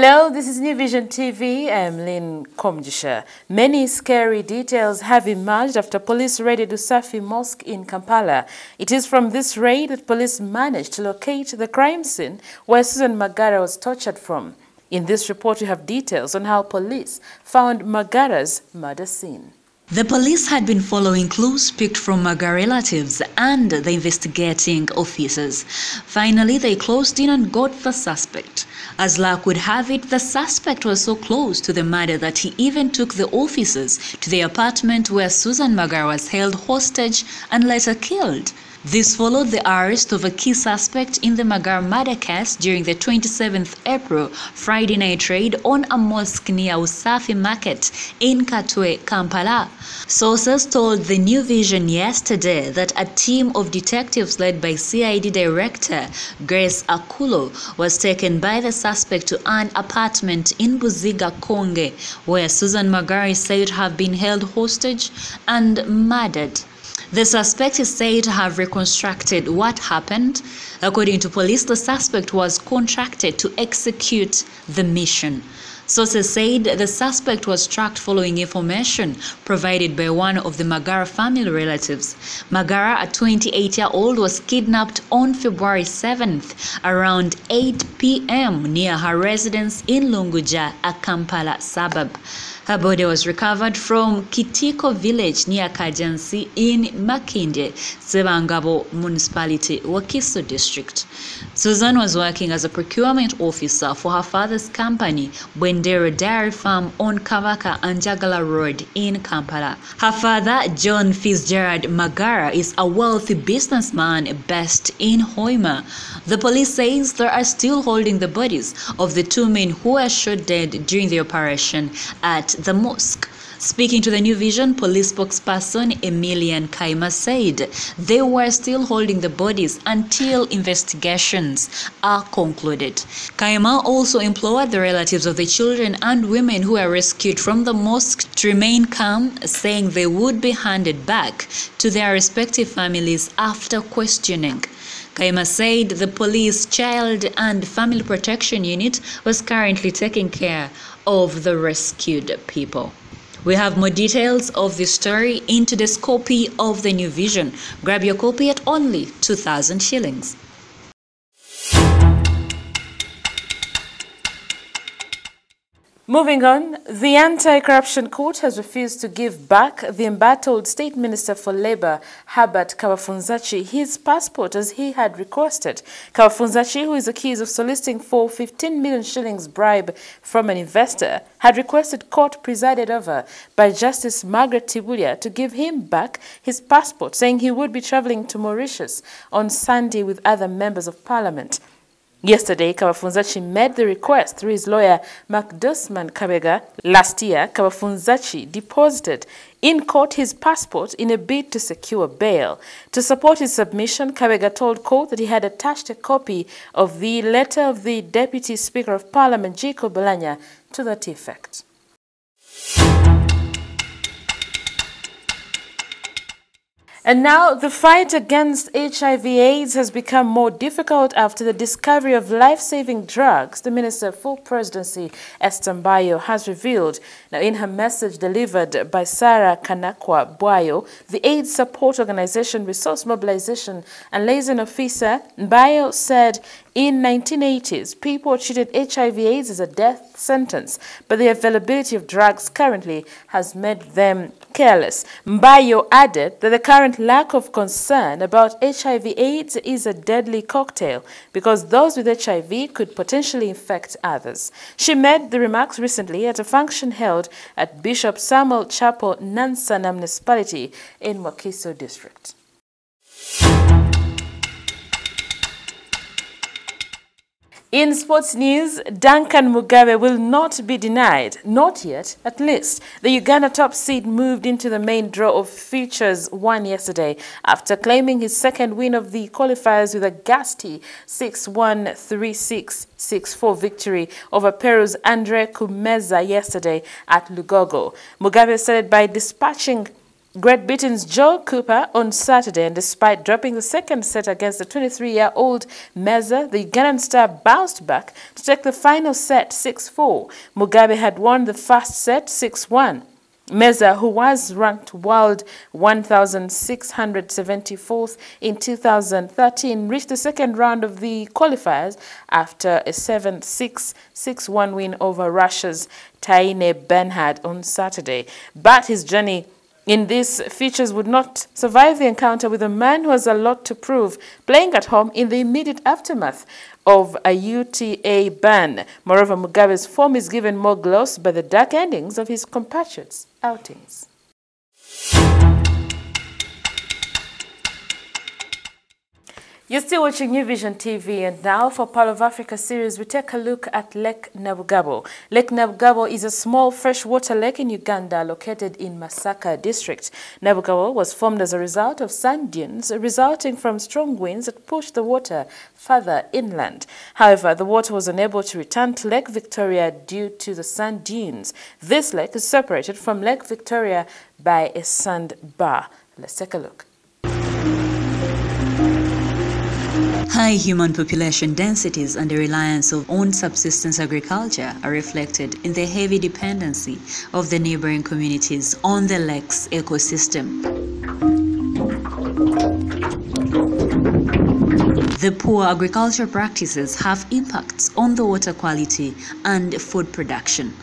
Hello, this is New Vision TV. I'm Lynn Komjisha. Many scary details have emerged after police raided Usafi Mosque in Kampala. It is from this raid that police managed to locate the crime scene where Susan Magara was tortured from. In this report, you have details on how police found Magaras' murder scene. The police had been following clues picked from Magara relatives and the investigating officers. Finally, they closed in and got the suspect. As luck would have it, the suspect was so close to the murder that he even took the officers to the apartment where Susan Magara was held hostage and later killed. This followed the arrest of a key suspect in the Magara murder case during the 27th April Friday night raid on a mosque near Usafi Market in Katwe, Kampala. Sources told the New Vision yesterday that a team of detectives led by CID Director Grace Akulo was taken by the suspect to an apartment in Buziga, Konge, where Susan Magara is said to have been held hostage and murdered. The suspect is said to have reconstructed what happened. According to police, the suspect was contracted to execute the mission. Sources said the suspect was tracked following information provided by one of the Magara family relatives. Magara, a 28-year-old, was kidnapped on February 7th around 8 p.m. near her residence in Lunguja, a Kampala suburb. Her body was recovered from Kitiko village near Kajjansi in Makindye-Ssabagabo municipality, Wakiso district. Susan was working as a procurement officer for her father's company, Bwendero Dairy Farm on Kavaka and Jagala Road in Kampala. Her father, John Fitzgerald Magara, is a wealthy businessman based in Hoima. The police says they are still holding the bodies of the two men who were shot dead during the operation at the mosque. Speaking to the New Vision, police spokesperson Emilian Kaima said they were still holding the bodies until investigations are concluded. Kaima also implored the relatives of the children and women who were rescued from the mosque to remain calm, saying they would be handed back to their respective families after questioning. Kaima said the police child and family protection unit was currently taking care of the rescued people. We have more details of this story in today's copy of the New Vision. Grab your copy at only 2,000 shillings. Moving on, the Anti-Corruption Court has refused to give back the embattled State Minister for Labour, Herbert Kabafunzachi, his passport as he had requested. Kabafunzachi, who is accused of soliciting for 15 million shillings bribe from an investor, had requested court presided over by Justice Margaret Tibulia to give him back his passport, saying he would be travelling to Mauritius on Sunday with other members of Parliament. Yesterday, Kabafunzachi made the request through his lawyer, Makindye-Ssabagabo. Last year, Kabafunzachi deposited in court his passport in a bid to secure bail. To support his submission, Kabega told court that he had attached a copy of the letter of the Deputy Speaker of Parliament, Jacob Balanya, to that effect. And now, the fight against HIV/AIDS has become more difficult after the discovery of life-saving drugs, the Minister for Presidency, Esther Mbayo, has revealed. Now, in her message delivered by Sarah Kanakwa Bwayo, the AIDS Support Organization Resource Mobilization and Liaison Officer, Mbayo said in 1980s, people treated HIV/AIDS as a death sentence, but the availability of drugs currently has made them careless. Mbayo added that the current lack of concern about HIV/AIDS is a deadly cocktail because those with HIV could potentially infect others. She made the remarks recently at a function held at Bishop Samuel Chapel, Nansana municipality in Wakiso district. In sports news, Duncan Mugabe will not be denied, not yet, at least. The Uganda top seed moved into the main draw of Futures 1 yesterday after claiming his second win of the qualifiers with a ghastly 6-1, 3-6, 6-4 victory over Peru's Andre Kumeza yesterday at Lugogo. Mugabe started by dispatching Great Britain's Joe Cooper on Saturday, and despite dropping the second set against the 23-year-old Meza, the Ugandan star bounced back to take the final set 6-4. Mugabe had won the first set 6-1. Meza, who was ranked world 1,674th in 2013, reached the second round of the qualifiers after a 7-6, 6-1 win over Russia's Taine Bernhard on Saturday. But his journey in these features would not survive the encounter with a man who has a lot to prove, playing at home in the immediate aftermath of a UTA ban. Moreover, Mugabe's form is given more gloss by the dark endings of his compatriots' outings. You're still watching New Vision TV, and now for Pearl of Africa series, we take a look at Lake Nabugabo. Lake Nabugabo is a small freshwater lake in Uganda located in Masaka district. Nabugabo was formed as a result of sand dunes resulting from strong winds that pushed the water further inland. However, the water was unable to return to Lake Victoria due to the sand dunes. This lake is separated from Lake Victoria by a sand bar. Let's take a look. High human population densities and the reliance of own subsistence agriculture are reflected in the heavy dependency of the neighboring communities on the lake's ecosystem. The poor agricultural practices have impacts on the water quality and food production.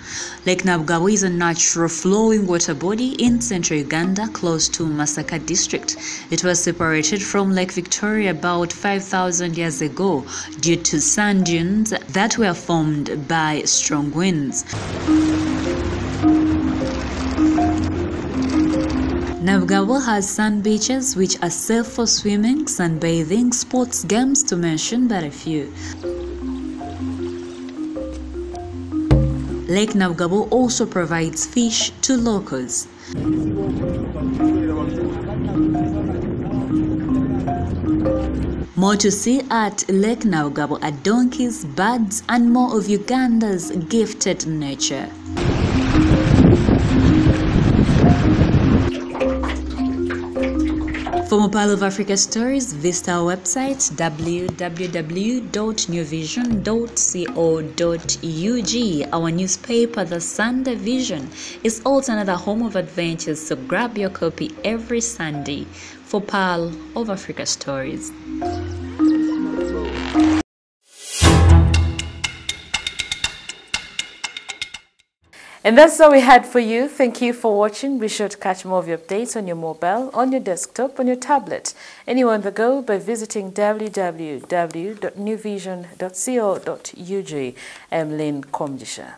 Lake Nabugabo is a natural flowing water body in central Uganda close to Masaka district. It was separated from Lake Victoria about 5,000 years ago due to sand dunes that were formed by strong winds. Nabugabo has sand beaches which are safe for swimming, sunbathing, sports games to mention but a few. Lake Nabugabo also provides fish to locals. More to see at Lake Nabugabo are donkeys, birds, and more of Uganda's gifted nature. For more Pearl of Africa stories, visit our website www.newvision.co.ug. Our newspaper, The Sunday Vision, is also another home of adventures, so grab your copy every Sunday for Pearl of Africa stories. And that's all we had for you. Thank you for watching. Be sure to catch more of your updates on your mobile, on your desktop, on your tablet, anywhere on the go by visiting www.newvision.co.ug. I'm Lynn Komjisha.